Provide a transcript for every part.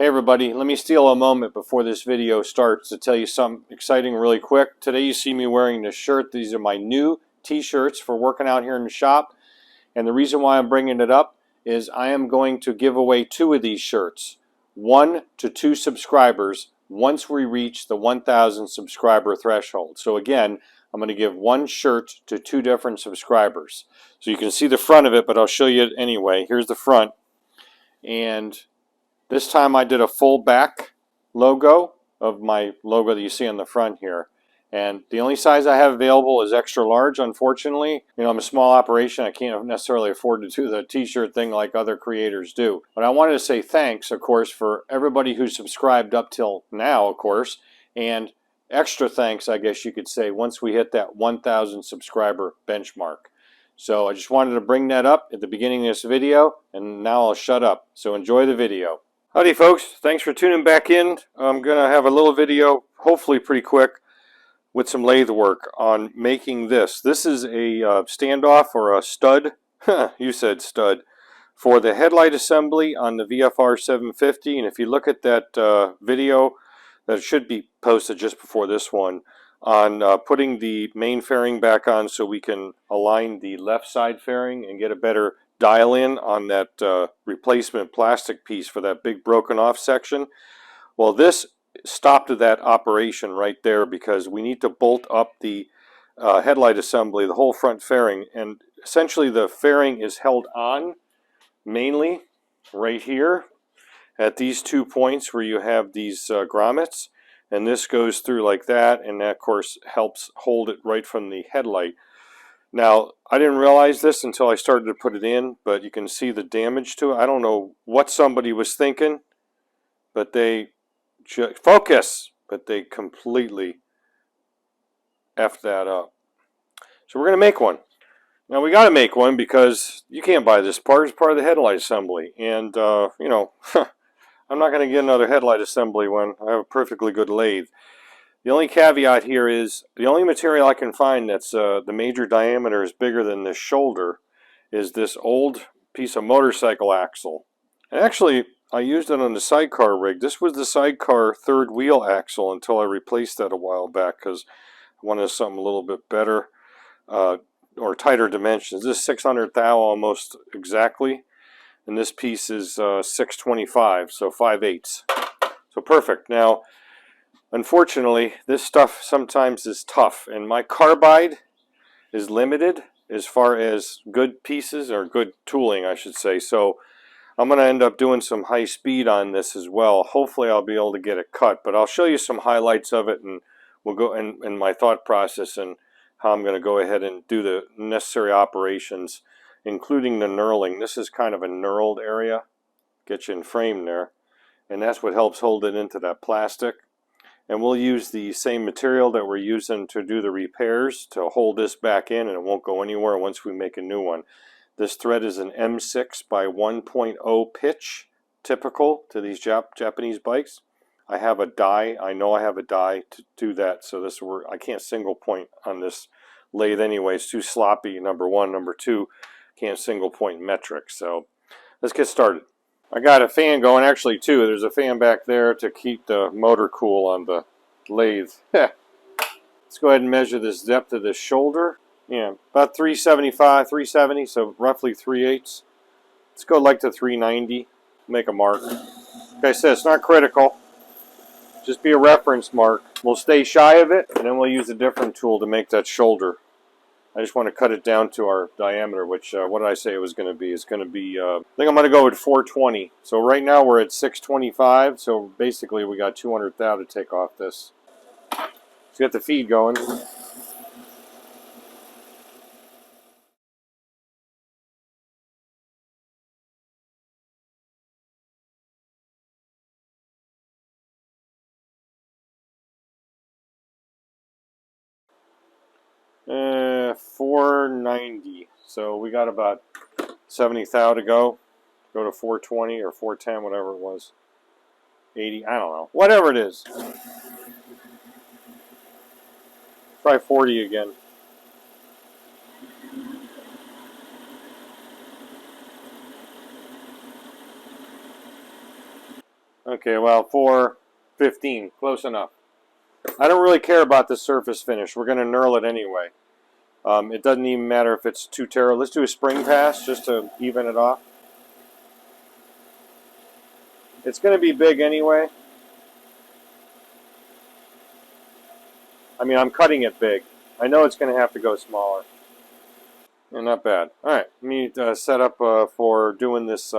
Hey everybody, let me steal a moment before this video starts to tell you something exciting really quick. Today you see me wearing this shirt. These are my new t-shirts for working out here in the shop. And the reason why I'm bringing it up is I am going to give away 2 of these shirts. 1 to 2 subscribers once we reach the 1,000 subscriber threshold. So again, I'm going to give 1 shirt to 2 different subscribers. So you can see the front of it, but I'll show you it anyway. Here's the front. And this time I did a full back logo of my logo that you see on the front here. And the only size I have available is extra large, unfortunately. You know, I'm a small operation. I can't necessarily afford to do the t-shirt thing like other creators do. But I wanted to say thanks, of course, for everybody who subscribed up till now, of course. And extra thanks, I guess you could say, once we hit that 1,000 subscriber benchmark. So I just wanted to bring that up at the beginning of this video, and now I'll shut up. So enjoy the video. Howdy folks, thanks for tuning back in. I'm going to have a little video, hopefully pretty quick, with some lathe work on making this. This is a standoff or a stud, you said stud, for the headlight assembly on the VFR 750. And if you look at that video that should be posted just before this one, on putting the main fairing back on so we can align the left side fairing and get a better dial in on that replacement plastic piece for that big broken off section. Well, this stopped that operation right there because we need to bolt up the headlight assembly, the whole front fairing, and essentially the fairing is held on mainly right here at these 2 points where you have these grommets, and this goes through like that, and that of course helps hold it right from the headlight. Now, I didn't realize this until I started to put it in, but you can see the damage to it. I don't know what somebody was thinking, but they completely effed that up. So we're going to make one. Now, we got to make one because you can't buy this part. It's part of the headlight assembly. And, you know, I'm not going to get another headlight assembly when I have a perfectly good lathe. The only caveat here is the only material I can find that's the major diameter is bigger than this shoulder is this old piece of motorcycle axle. And actually, I used it on the sidecar rig. This was the sidecar third wheel axle until I replaced that a while back because I wanted something a little bit better or tighter dimensions. This is 600 thou almost exactly, and this piece is 625, so 5/8. So perfect. Now, unfortunately, this stuff sometimes is tough, and my carbide is limited as far as good pieces, or good tooling, I should say. So I'm going to end up doing some high speed on this as well. Hopefully I'll be able to get it cut, but I'll show you some highlights of it, and we'll go in my thought process and how I'm going to go ahead and do the necessary operations, including the knurling. This is kind of a knurled area, get you in frame there, and that's what helps hold it into that plastic. And we'll use the same material that we're using to do the repairs to hold this back in, and it won't go anywhere once we make a new one. This thread is an M6 by 1.0 pitch, typical to these Japanese bikes. I have a die. I know I have a die to do that, so I can't single point on this lathe anyway. It's too sloppy, number one. Number two, can't single point metric. So let's get started. I got a fan going, actually two. There's a fan back there to keep the motor cool on the lathe. Let's go ahead and measure this depth of this shoulder. Yeah, about 375, 370, so roughly 3/8. Let's go like to 390, make a mark. Like I said, it's not critical. Just be a reference mark. We'll stay shy of it, and then we'll use a different tool to make that shoulder. I just want to cut it down to our diameter, which, what did I say it was going to be? It's going to be, I think I'm going to go with 420. So right now we're at 625, so basically we got 200 thou to take off this. Let's get the feed going. Uh, 490. So we got about 70 thou to go. Go to 420 or 410, whatever it was. 80, I don't know. Whatever it is. Try 40 again. Okay, well, 415, close enough. I don't really care about the surface finish. We're going to knurl it anyway. It doesn't even matter if it's too terrible. Let's do a spring pass just to even it off. It's going to be big anyway. I mean, I'm cutting it big. I know it's going to have to go smaller. Yeah, not bad. All right, let me set up for doing this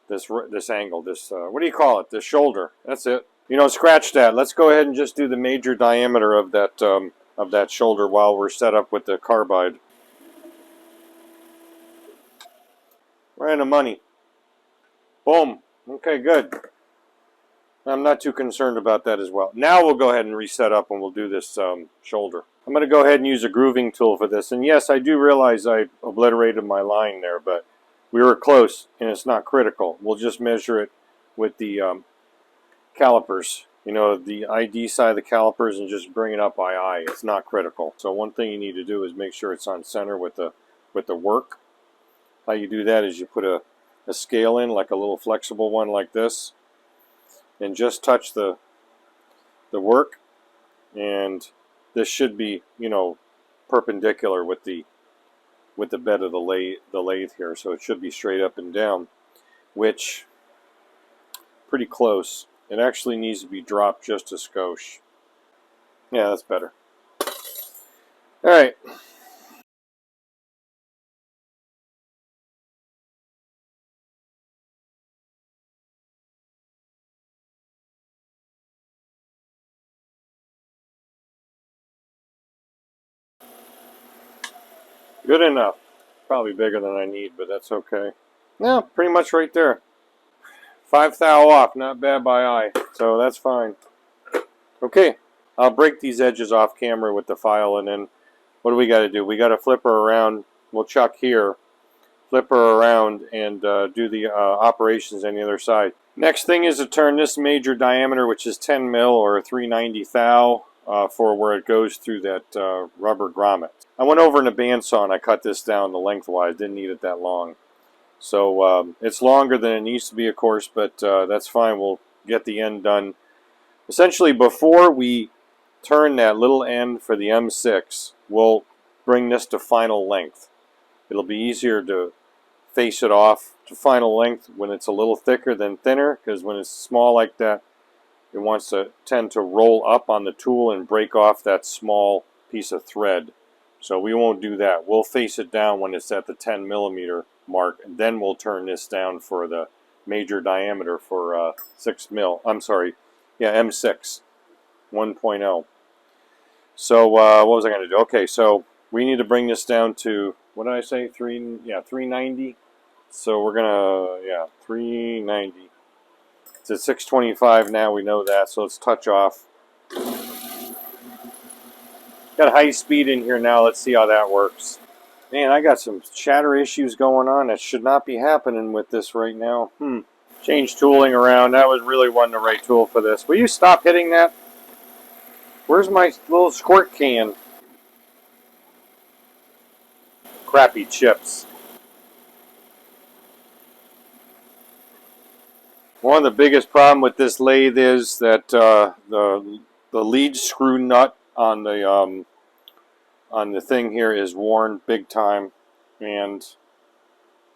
this angle. This what do you call it? The shoulder. That's it. You know, scratch that. Let's go ahead and just do the major diameter of that shoulder while we're set up with the carbide. Right on the money. Boom. Okay, good. I'm not too concerned about that as well. Now we'll go ahead and reset up and we'll do this shoulder. I'm going to go ahead and use a grooving tool for this. And yes, I do realize I obliterated my line there, but we were close and it's not critical. We'll just measure it with the calipers. You know, the ID side of the calipers, and just bring it up by eye. It's not critical. So one thing you need to do is make sure it's on center with the work. How you do that is you put a scale in, like a little flexible one like this, and just touch the work, and this should be, you know, perpendicular with the bed of the lathe here, so it should be straight up and down, which pretty close. It actually needs to be dropped just a skosh. Yeah, that's better. All right. Good enough. Probably bigger than I need, but that's okay. Yeah, pretty much right there. 5 thou off, not bad by eye, so that's fine. Okay, I'll break these edges off camera with the file, and then what do we got to do? We got to flip her around. We'll chuck here, flip her around, and do the operations on the other side. Next thing is to turn this major diameter, which is 10 mil or 390 thou, for where it goes through that rubber grommet. I went over in a bandsaw and I cut this down the lengthwise. Didn't need it that long. So it's longer than it needs to be, of course, but that's fine. We'll get the end done. Essentially, before we turn that little end for the M6, we'll bring this to final length. It'll be easier to face it off to final length when it's a little thicker than thinner, because when it's small like that, it wants to tend to roll up on the tool and break off that small piece of thread. So we won't do that. We'll face it down when it's at the 10 millimeter mark, and then we'll turn this down for the major diameter for 6 mil. I'm sorry, yeah, M6 1.0. So what was I going to do? Okay, so we need to bring this down to, what did I say? 390. So we're gonna, 390. It's at 625 now. We know that. So let's touch off. Got high speed in here now. Let's see how that works. Man, I got some chatter issues going on that should not be happening with this right now. Change tooling around. That was really wasn't the right tool for this. Will you stop hitting that? Where's my little squirt can? Crappy chips. One of the biggest problem with this lathe is that the lead screw nut on the thing here is worn big time, and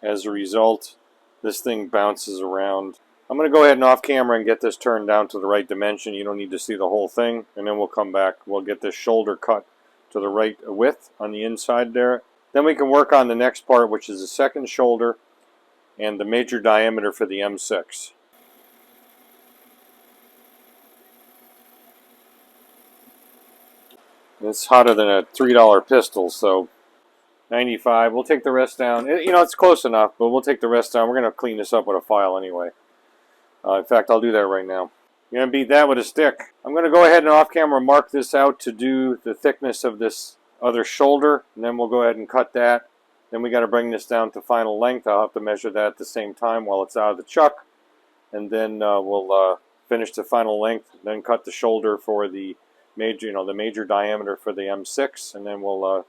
as a result, this thing bounces around. I'm going to go ahead and off camera and get this turned down to the right dimension. You don't need to see the whole thing, and then we'll come back. We'll get this shoulder cut to the right width on the inside there. Then we can work on the next part, which is the second shoulder and the major diameter for the M6. It's hotter than a $3 pistol, so 95. We'll take the rest down. You know, it's close enough, but we'll take the rest down. We're going to clean this up with a file anyway. In fact, I'll do that right now. You're going to beat that with a stick. I'm going to go ahead and off camera mark this out to do the thickness of this other shoulder, and then we'll go ahead and cut that. Then we got to bring this down to final length. I'll have to measure that at the same time while it's out of the chuck, and then we'll finish the final length, then cut the shoulder for the major, the major diameter for the M6, and then we'll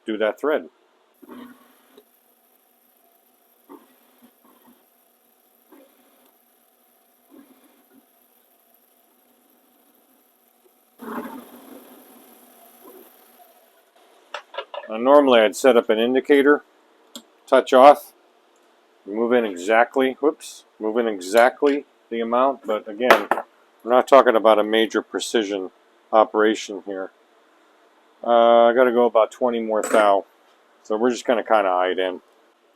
do that thread. Normally I'd set up an indicator, touch off, move in exactly, move in exactly the amount, but again, we're not talking about a major precision operation here. I got to go about 20 more thou, so we're just going to kind of eye it in.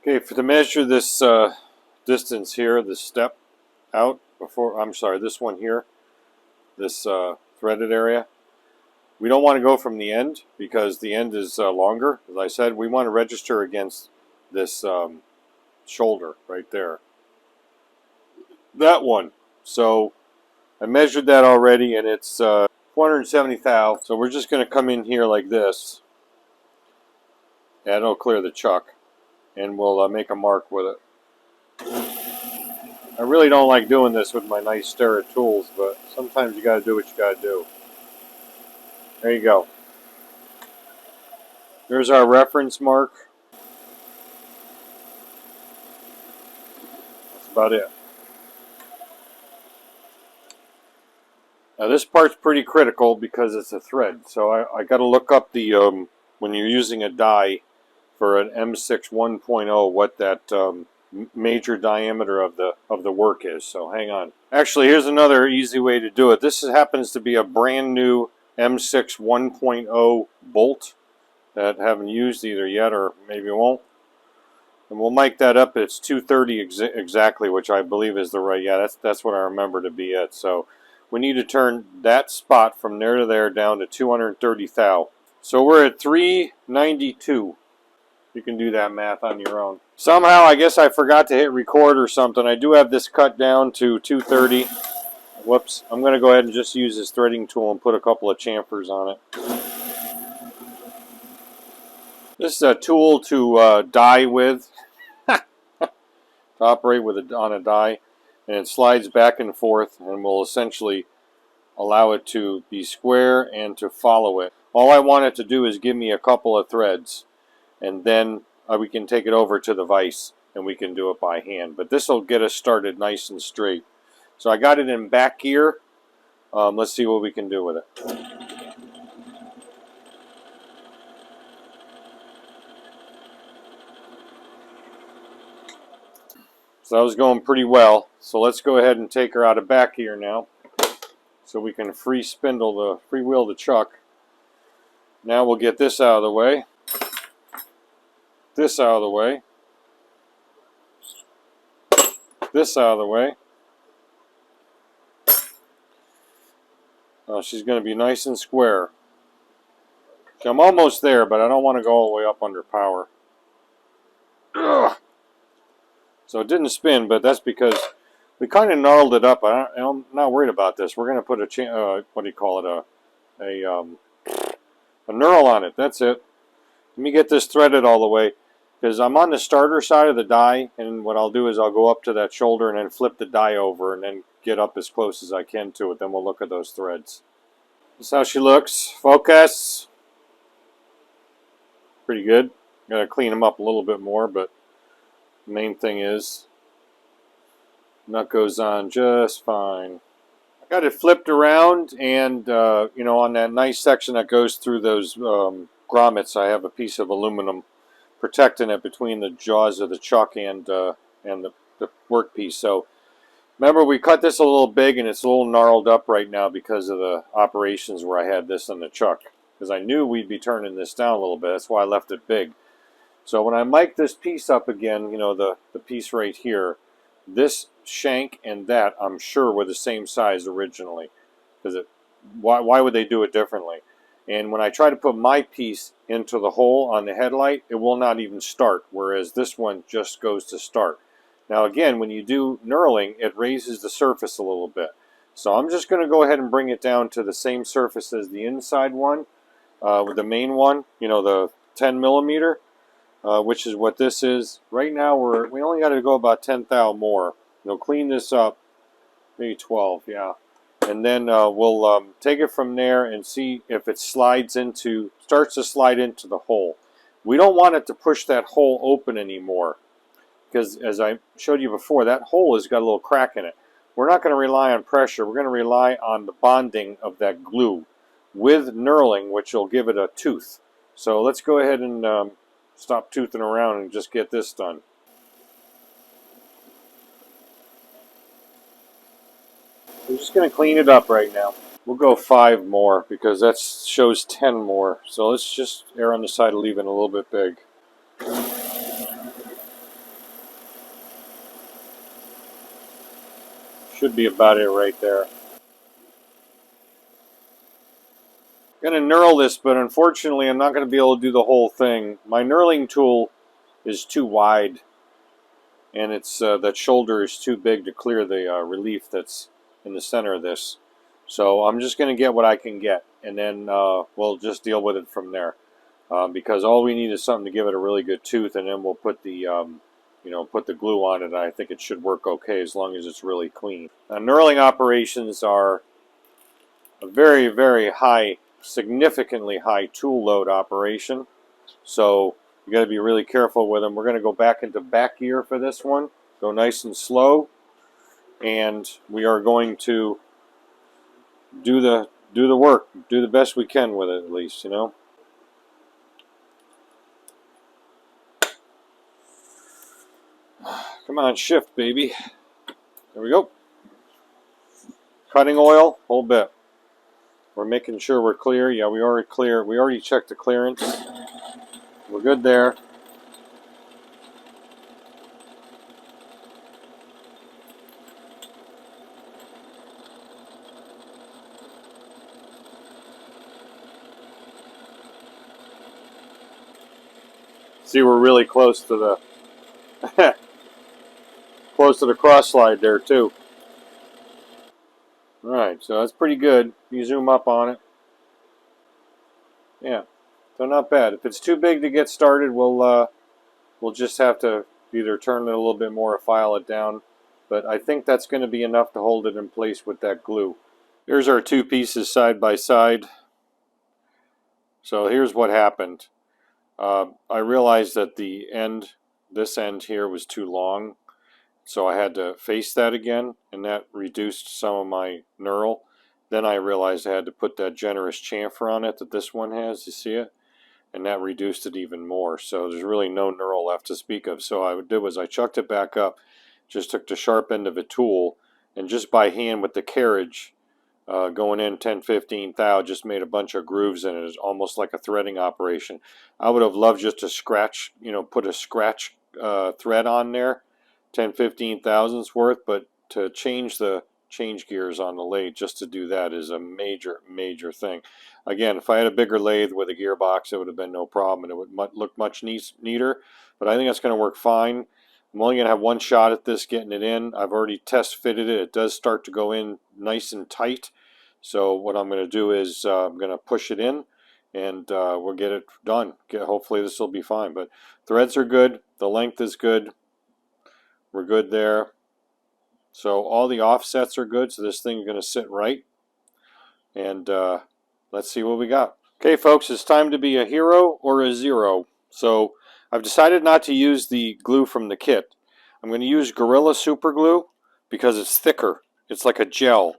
Okay, to measure this distance here, this step out before, I'm sorry, this one here, this threaded area, we don't want to go from the end because the end is longer. As I said, we want to register against this shoulder right there. That one. So I measured that already, and it's 470 thou. So we're just going to come in here like this. And it'll clear the chuck, and we'll make a mark with it. I really don't like doing this with my nice Stera tools, but sometimes you got to do what you got to do. There you go. There's our reference mark. That's about it. Now this part's pretty critical because it's a thread, so I got to look up the when you're using a die for an M6 1.0 what that major diameter of the work is. So hang on. Actually, here's another easy way to do it. This happens to be a brand new M6 1.0 bolt that I haven't used either yet, or maybe won't. And we'll mic that up. It's 230 exactly, which I believe is the right. Yeah, that's what I remember to be it. So we need to turn that spot from there to there down to 230 thou. So we're at 392. You can do that math on your own. Somehow, I guess I forgot to hit record or something. I do have this cut down to 230. Whoops. I'm going to go ahead and just use this threading tool and put a couple of chamfers on it. This is a tool to die with, to operate with on a die, and it slides back and forth and will essentially allow it to be square and to follow it. All I want it to do is give me a couple of threads, and then we can take it over to the vise and we can do it by hand. But this will get us started nice and straight. So I got it in back gear. Let's see what we can do with it. So that was going pretty well. So let's go ahead and take her out of back gear now, so we can freewheel the chuck. Now we'll get this out of the way. This out of the way. This out of the way. She's going to be nice and square. Okay, I'm almost there, but I don't want to go all the way up under power. Ugh. So it didn't spin, but that's because we kind of gnarled it up. I'm not worried about this. We're going to put a what do you call it? A knurl on it. That's it. Let me get this threaded all the way, because I'm on the starter side of the die, and what I'll do is I'll go up to that shoulder and then flip the die over and then get up as close as I can to it. Then we'll look at those threads. This is how she looks. Focus. Pretty good. Got to clean them up a little bit more, but the main thing is nut goes on just fine. I got it flipped around, and you know, on that nice section that goes through those grommets, I have a piece of aluminum protecting it between the jaws of the chuck and the workpiece. So remember, we cut this a little big, and it's a little gnarled up right now because of the operations where I had this on the chuck, because I knew we'd be turning this down a little bit. That's why I left it big. So when I mic this piece up again, you know, the piece right here, this shank and that, I'm sure, were the same size originally. Because why would they do it differently? And when I try to put my piece into the hole on the headlight, it will not even start, whereas this one just goes to start. Now again, when you do knurling, it raises the surface a little bit. So I'm just going to go ahead and bring it down to the same surface as the inside one, with the main one, you know, the 10 millimeter. Which is what this is. Right now we only got to go about 10 thou more. We'll clean this up, maybe 12, yeah. And then we'll take it from there and see if it starts to slide into the hole. We don't want it to push that hole open anymore, because as I showed you before, that hole has got a little crack in it. We're not going to rely on pressure. We're going to rely on the bonding of that glue with knurling, which will give it a tooth. So let's go ahead and stop toothing around and just get this done. We're just going to clean it up right now. We'll go 5 more because that shows 10 more. So let's just err on the side of leaving it a little bit big. Should be about it right there. I'm going to knurl this, but unfortunately I'm not going to be able to do the whole thing. My knurling tool is too wide, and it's that shoulder is too big to clear the relief that's in the center of this. So I'm just going to get what I can get, and then we'll just deal with it from there. Because all we need is something to give it a really good tooth, and then we'll put the put the glue on it. I think it should work okay as long as it's really clean. Now, knurling operations are a very, very high, significantly high tool load operation. So you got to be really careful with them. We're going to go back into back gear for this one. Go nice and slow, and we are going to do the work, do the best we can with it, at least, you know. Come on, shift, baby. There we go. Cutting oil, whole bit. We're making sure we're clear. Yeah, we already clear. We already checked the clearance. We're good there. See, we're really close to the close to the cross slide there too. All right, so that's pretty good. You zoom up on it. Yeah, so not bad. If it's too big to get started, we'll just have to either turn it a little bit more or file it down. But I think that's going to be enough to hold it in place with that glue. Here's our two pieces side by side. So here's what happened. I realized that this end here was too long, so I had to face that again, and that reduced some of my knurl. Then I realized I had to put that generous chamfer on it that this one has, you see it? And that reduced it even more. So there's really no knurl left to speak of. So what I did was I chucked it back up, just took the sharp end of a tool, and just by hand with the carriage, going in 10-15 thou, just made a bunch of grooves in it. It's almost like a threading operation. I would have loved just to scratch, put a scratch thread on there, 10-15 thousandths worth, but to change the change gears on the lathe, just to do that is a major thing. Again, if I had a bigger lathe with a gearbox, it would have been no problem, and it would look much neater, but I think that's going to work fine. I'm only going to have one shot at this getting it in. I've already test fitted it. It does start to go in nice and tight. So what I'm going to do is I'm going to push it in, and we'll get it done. Hopefully this will be fine. But threads are good. The length is good. We're good there. So all the offsets are good. So this thing is going to sit right. And let's see what we got. Okay, folks, it's time to be a hero or a zero. So I've decided not to use the glue from the kit. I'm going to use Gorilla Super Glue because it's thicker. It's like a gel.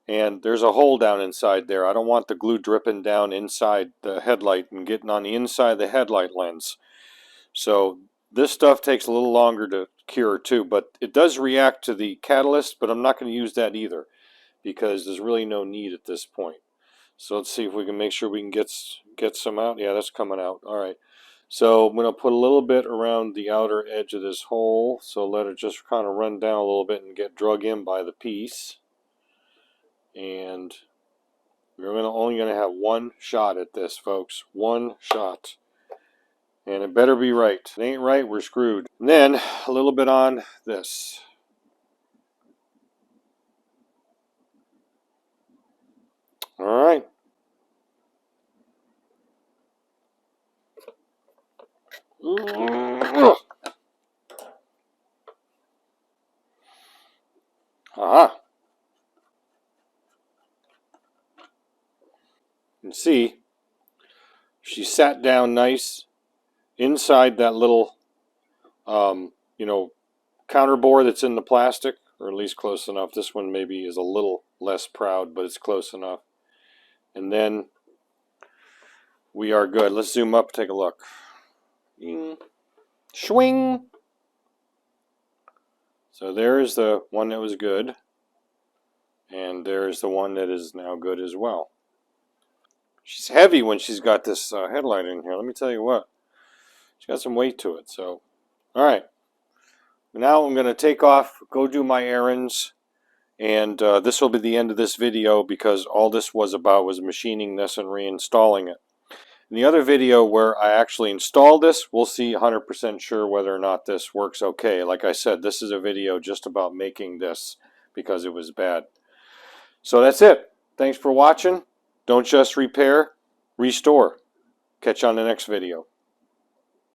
And there's a hole down inside there. I don't want the glue dripping down inside the headlight and getting on the inside of the headlight lens. So this stuff takes a little longer to cure too, but it does react to the catalyst, but I'm not going to use that either because there's really no need at this point. So let's see if we can make sure we can get some out. Yeah, that's coming out. All right. So I'm going to put a little bit around the outer edge of this hole. So let it just kind of run down a little bit and get drug in by the piece. And we're only going to have one shot at this, folks. One shot. And it better be right. If it ain't right, we're screwed. And then a little bit on this. All right. Aha. You can see she sat down nice inside that little, counter bore that's in the plastic, or at least close enough. This one maybe is a little less proud, but it's close enough. And then we are good. Let's zoom up, take a look. Swing. So there's the one that was good, and there's the one that is now good as well. She's heavy when she's got this headlight in here. Let me tell you what. She's got some weight to it. So, all right. Now I'm going to take off, go do my errands, and this will be the end of this video because all this was about was machining this and reinstalling it. In the other video where I actually install this, we'll see 100% sure whether or not this works okay. Like I said, this is a video just about making this because it was bad. So that's it. Thanks for watching. Don't just repair, restore. Catch you on the next video.